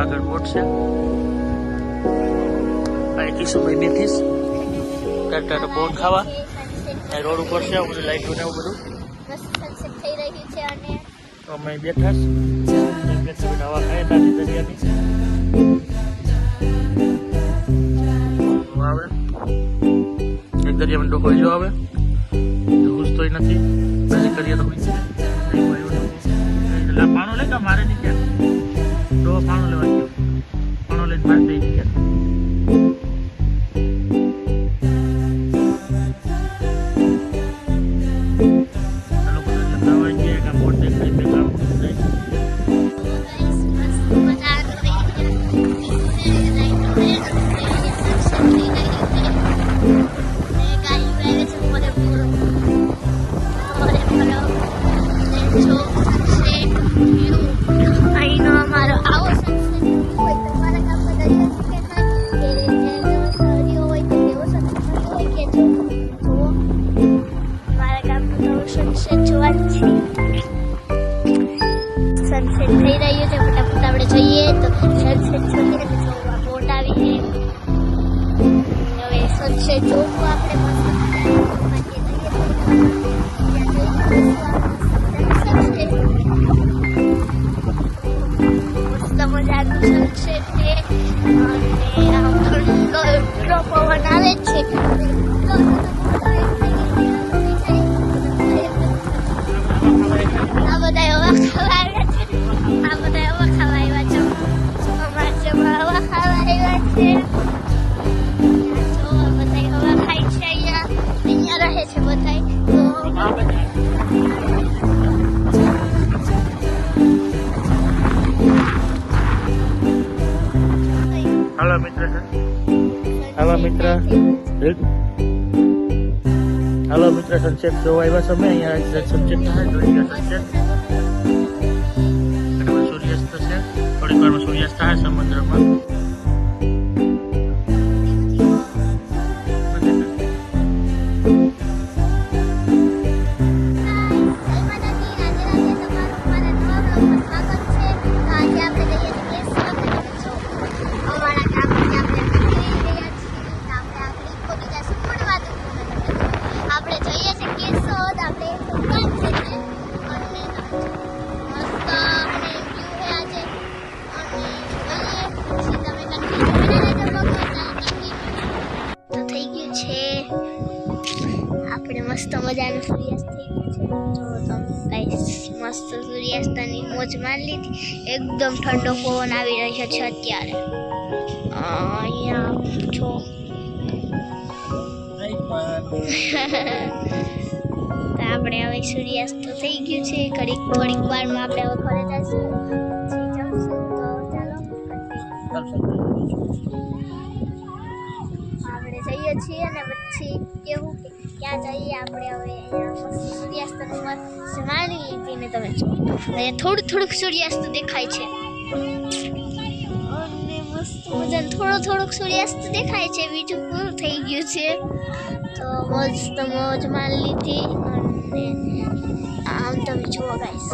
આગળ બોટ છે. અહીંથી સમય બેઠીશ ત્યારે બોટ ખાવા રોડ ઉપર છે. બધું લાઈટો ને એવું બધું સનસેટ થઈ રહ્યું છે અને તો અમે બેઠા હવા ખાય તાજી દરિયાની આવે એક દરિયામાં ડોકો જો આવે ઘૂસતોય નથી. પછી કરીએ તો એટલે પાણો લે કે મારે નહીં ક્યાં ડો પાણો લેવા ગયો. પાણો લઈને મારે દઈ નહીં ક્યાં સનસેટ થઈ રહ્યું છે. ફટાફટ આપણે જોઈએ તો સનસેટ જોઈએ તો જોવા બોટ આવી છે. હવે સનસેટ જોવું આપણે મસ્ત મજાનું સનસેટ છે અને આમ ઠંડો એટલો પવન આવે છે. આ બધા હવા ખાવા આવ્યા છે. આ બધા હવા ખાવા આવ્યા છે. અમારા જેમાં હવા ખાવા આવ્યા છે. જો બધા હવા ખાય છે. અહીંયા રહે છે બધા. હાલો મિત્ર સનસેટ જોવા આવ્યા છે. અમે અહીંયા સનસેટ થાય જોઈ ગયા. સનસેટ સૂર્યાસ્ત છે. થોડીક વારમાં સૂર્યાસ્ત થાય સમુદ્રમાં. આપણે મસ્ત મજાનું સૂર્યાસ્ત થઈ ગયું છે. જો તમે ગાઈસ મસ્ત સૂર્યાસ્તની મોજ મારી લીધી. એકદમ ઠંડો પવન આવી રહ્યો છે અત્યારે. અહીંયા જો તો આપણે હવે સૂર્યાસ્ત થઈ ગયું છે. થોડીક વારમાં આપણે હવે ઘરે જઈશું. આપણે જઈએ છીએ અને પછી કેવું કે ક્યાં જઈએ આપણે હવે. અહીંયા સૂર્યાસ્તનું મસ્ત માણી લીધી ને તમે જો અહીંયા થોડુંક સૂર્યાસ્ત દેખાય છે અને મસ્ત મજાનું થોડોક સૂર્યાસ્ત દેખાય છે. બીજું પૂરું થઈ ગયું છે. તો મસ્ત મોજ મારી લીધી અને આમ તમે જુઓ ગાઈસ.